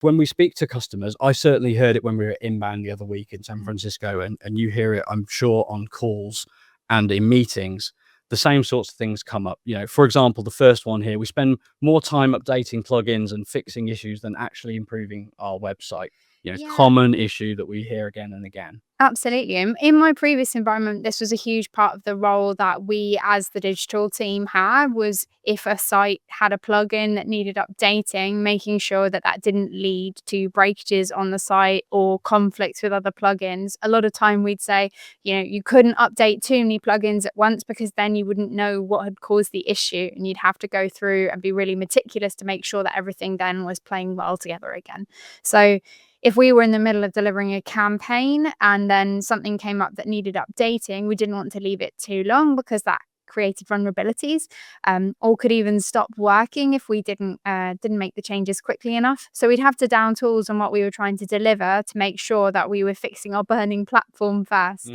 when we speak to customers, I certainly heard it when we were inbound the other week in San Francisco, and you hear it, I'm sure, on calls and in meetings. The same sorts of things come up. For example, the first one here, we spend more time updating plugins and fixing issues than actually improving our website. Yeah. Common issue that we hear again and again. Absolutely. In my previous environment, this was a huge part of the role that we as the digital team had, was if a site had a plugin that needed updating, making sure that that didn't lead to breakages on the site or conflicts with other plugins. A lot of time we'd say, you couldn't update too many plugins at once because then you wouldn't know what had caused the issue, and you'd have to go through and be really meticulous to make sure that everything then was playing well together again. So if we were in the middle of delivering a campaign and then something came up that needed updating, we didn't want to leave it too long because that created vulnerabilities, or could even stop working if we didn't make the changes quickly enough. So we'd have to down tools on what we were trying to deliver to make sure that we were fixing our burning platform first.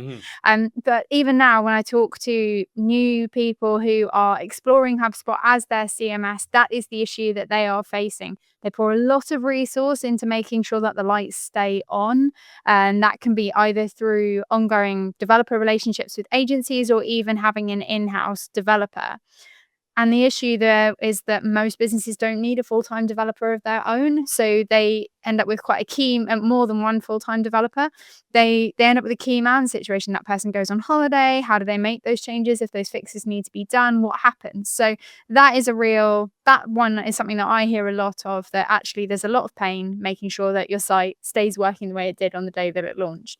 But even now, when I talk to new people who are exploring HubSpot as their CMS, that is the issue that they are facing. They pour a lot of resource into making sure that the lights stay on. And that can be either through ongoing developer relationships with agencies or even having an in-house developer. And the issue there is that most businesses don't need a full-time developer of their own. So they end up with quite a key, more than one full-time developer. They end up with a key man situation. That person goes on holiday. How do they make those changes? If those fixes need to be done, what happens? So that one is something that I hear a lot of, that actually there's a lot of pain making sure that your site stays working the way it did on the day that it launched.